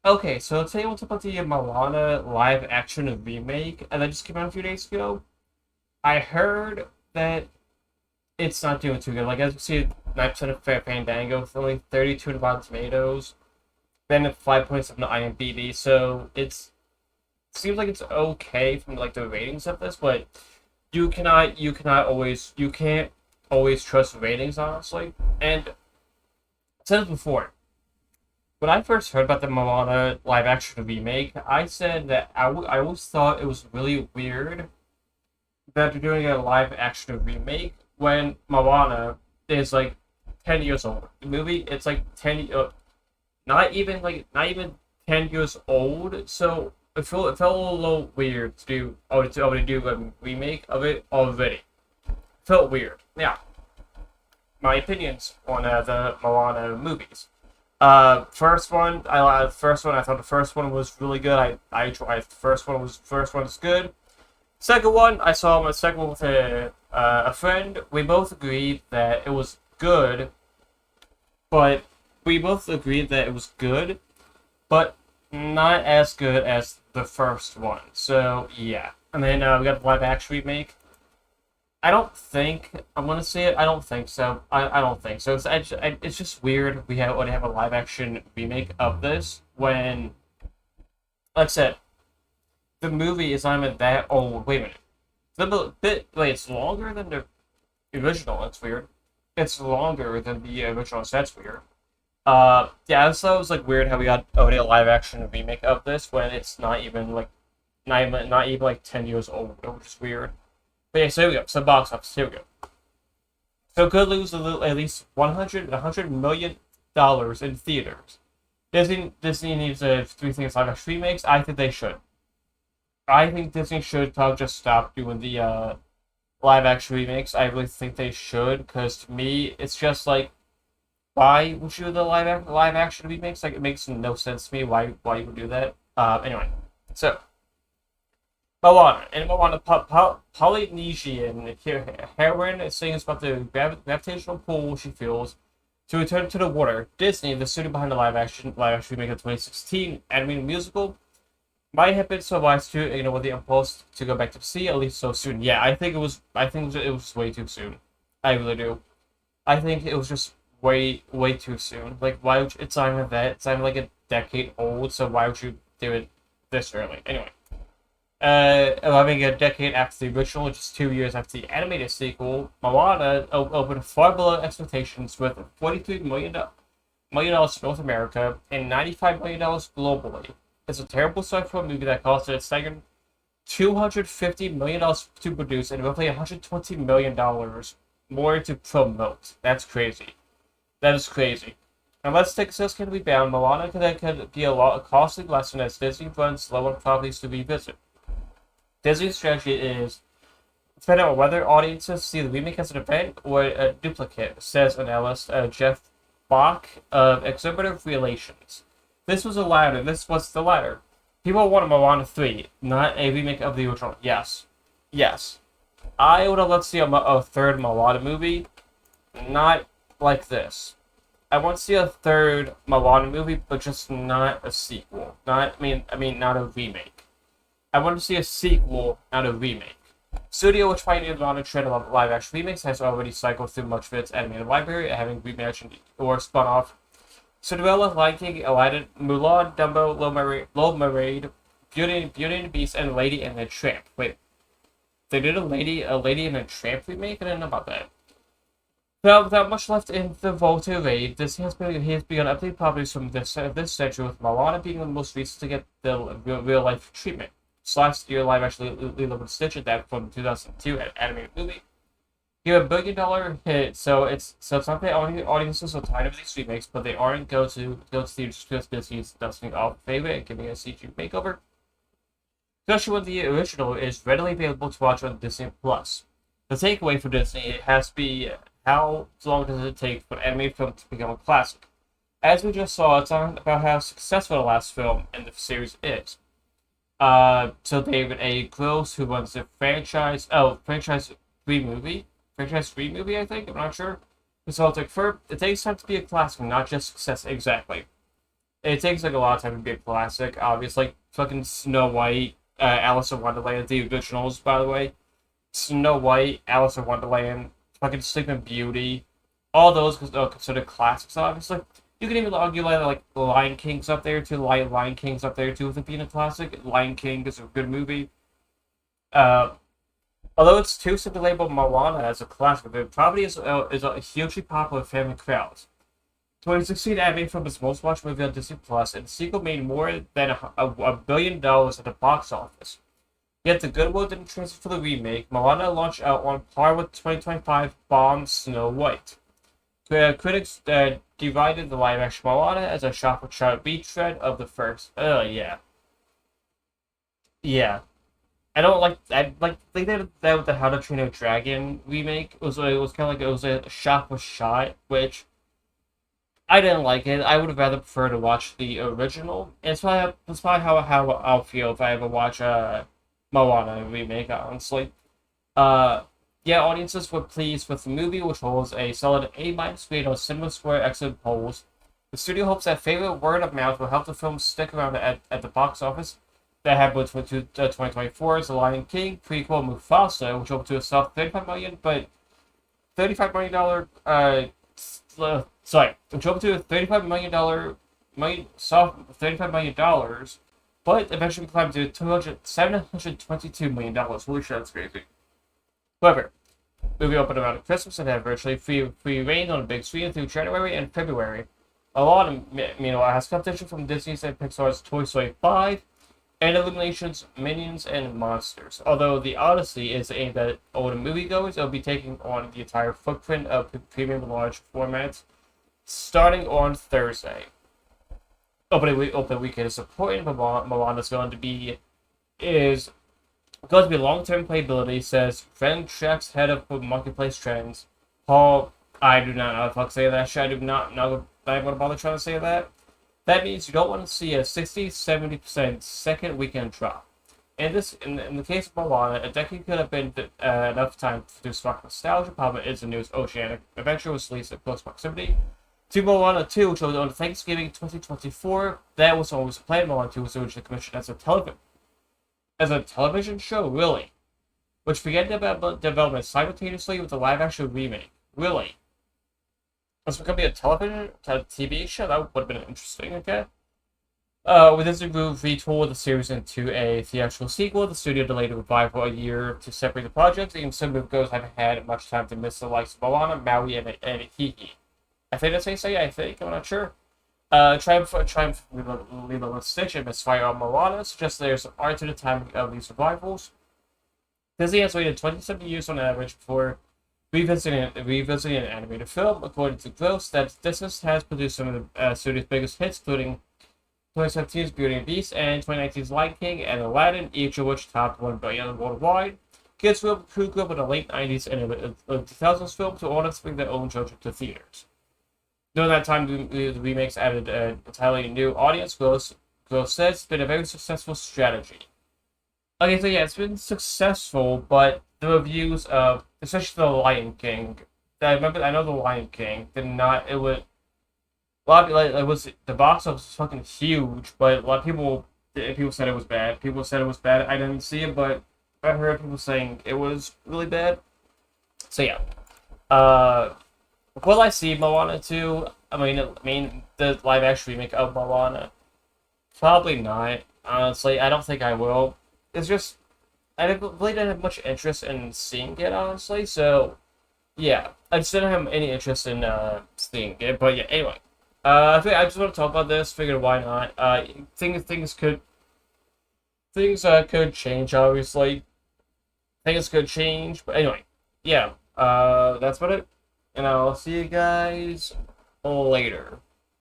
Okay, so today we'll talk about the Moana live action remake, and that just came out a few days ago. I heard that it's not doing too good. Like, as you see, 9% of Fandango, with only 32 on Rotten Tomatoes, then at 5.7 on IMDb, so seems like it's okay from like the ratings of this, but you can't always trust ratings, honestly. And I said it before, when I first heard about the Moana live action remake, I said that I always thought it was really weird that they're doing a live action remake when Moana is like 10 years old. The movie, it's like 10, not even 10 years old. So it felt a little weird to do a remake of it already. It felt weird. Yeah, my opinions on the Moana movies. First one. I thought the first one was really good. I tried. First one was good. Second one, I saw my second one with a friend. We both agreed that it was good, but we both agreed that it was good, but not as good as the first one. So yeah, and then we got the live action remake. I don't think I'm gonna say it. I don't think so. I don't think so. It's just weird. We have already have a live action remake of this when, like I said, the movie is not even that old. Wait a minute. It's longer than the original. That's weird. It's longer than the original. So that's weird. Yeah, I just thought it was like weird how we got already a live action remake of this when it's not even like 10 years old, which is weird. But yeah, so here we go. So box office. Here we go. So could lose at least 100 million dollars in theaters. Disney needs to do things live action remakes. I think they should. I think Disney should probably just stop doing the live action remakes. I really think they should, because to me, it's just like, why would you do the live action remakes? Like, it makes no sense to me. Why you would do that? Anyway, so Moana and Moana Polynesian heroine sings about the gravitational pull she feels to return to the water. Disney, the studio behind the live action remake of 2016 animated musical, might have been so wise to ignore the impulse to go back to sea at least so soon. Yeah, I think it was. I think it was way too soon. I really do. I think it was just way too soon. Like, why would you, it's not even that. It's not even like a decade old. So why would you do it this early? Anyway, arriving a decade after the original, just 2 years after the animated sequel, Moana opened far below expectations with $43 million in North America and $95 million globally. It's a terrible start for a movie that cost a staggering $250 million to produce and roughly $120 million more to promote. That's crazy. That is crazy. Unless ticket can be bound, Moana could be a costly lesson as Disney runs low on properties to revisit. Disney's strategy is find out whether audiences see the remake as an event or a duplicate, says analyst Jeff Bach of Exhibitive Relations. This was the latter. People want a Moana 3, not a remake of the original. Yes. Yes. I would have loved to see a third Moana movie, not like this. I want to see a third Moana movie, but just not a sequel. Not a remake. I want to see a sequel, not a remake. Studio, which pioneered the modern trend of live action remakes, has already cycled through much of its animated library, having reimagined or spun off Cinderella, Lion King, Aladdin, Mulan, Dumbo, Little Mermaid, Beauty and the Beast, and Lady and the Tramp. Wait, they did a Lady and the Tramp remake? I didn't know about that. Without much left in the vault to evade, Disney has begun updating properties from this century, with Moana being the most recent to get the real life treatment. Last year, live action Lilo and Stitch adapted from 2002 animated movie. Give a $1 billion hit, so it's not that audiences are tired of these remakes, but they aren't go to theaters because Disney's dusting off favorite and giving a CG makeover. Especially when the original is readily available to watch on Disney Plus. The takeaway for Disney has to be how long does it take for an animated film to become a classic? As we just saw, it's not about how successful the last film in the series is. So David A. Gross, who runs the franchise free movie, I think. I'm not sure. So it's like, it takes time to be a classic, not just success exactly. It takes like a lot of time to be a classic. Obviously, like fucking Snow White, Alice in Wonderland, the originals, by the way. Snow White, Alice in Wonderland, fucking Sleeping Beauty, all those are considered classics. Obviously, you can even argue like Lion King's up there too. Lion King's up there too with it being a classic. Lion King is a good movie. Uh, Although it's too simply labeled Moana as a classic, the property is a hugely popular with family crowds. 2016 animated film its most watched movie on Disney Plus, and the sequel made more than $1 billion at the box office. Yet the goodwill didn't transfer for the remake. Moana launched out on par with 2025 bomb Snow White. Critics derided the live-action Moana as a shot-for-shot retread of the first. Yeah. Yeah. I they did that with the How to Train Your Dragon remake. It was kind of like it was a shot for shot, which I didn't like it. I would have rather preferred to watch the original. And that's probably how I'll feel if I ever watch a Moana remake. Honestly, uh, yeah, audiences were pleased with the movie, which holds a solid A- grade on Cinema Square exit polls. The studio hopes that favorite word of mouth will help the film stick around at the box office. That happened with 2024's The Lion King prequel Mufasa, which opened to a soft $35 million, but $35 million which opened to a $35 million, but eventually climbed to $722 million. Holy shit, that's crazy. However, movie opened around Christmas and had virtually free reign on a big screen through January and February. A lot of meanwhile has competition from Disney's and Pixar's Toy Story 5 and Illumination's Minions and Monsters. Although The Odyssey is aimed at older moviegoers, it will be taking on the entire footprint of premium large formats starting on Thursday. Opening weekend is important, but Moana is going to be long-term playability, says Friend Check's head of marketplace trends, Paul. I do not know if I'll say that shit. I do not know. I want to bother trying to say that. That means you don't want to see a 60-70% second weekend drop. In the case of Moana, a decade could have been enough time to spark nostalgia. Problem is, the newest Oceanic Adventure was released in close proximity to Moana 2, which was on Thanksgiving 2024. That was always planned. Moana 2 was originally commissioned as a television show, really, which began development simultaneously with the live-action remake. Really. It's going to be a TV show? That would have been interesting, okay? With this move, retooled the series into a theatrical sequel. The studio delayed the revival a year to separate the projects. Even some moviegoers haven't had much time to miss the likes of Moana, Maui, and Hiki. I think that's how you say it, I'm not sure. Triumph Lilo and Stitch and Misfire on Moana suggests there's some art to the timing of these revivals. Disney has waited 27 years on average before revisiting an animated film. According to Gross, that Disney has produced some of the studio's biggest hits, including 2017's Beauty and the Beast and 2019's Lion King and Aladdin, each of which topped $1 billion worldwide. Kids who grew up in the late 90s and 2000s film to audience bring their own children to theaters. During that time, the remakes added an entirely new audience. Gross says it's been a very successful strategy. Okay, so yeah, it's been successful, but the reviews of, especially the Lion King, I know the Lion King did not. It was a lot of, like, it was the box office was fucking huge, but a lot of people said it was bad. People said it was bad. I didn't see it, but I heard people saying it was really bad. So yeah, will I see Moana 2? I mean the live action remake of Moana. Probably not. Honestly, I don't think I will. It's just I really didn't have much interest in seeing it, honestly. So yeah, I just didn't have any interest in seeing it. But yeah, anyway, I just want to talk about this. Figured why not? Things could change. Obviously, things could change. But anyway, yeah. That's about it. And I'll see you guys later.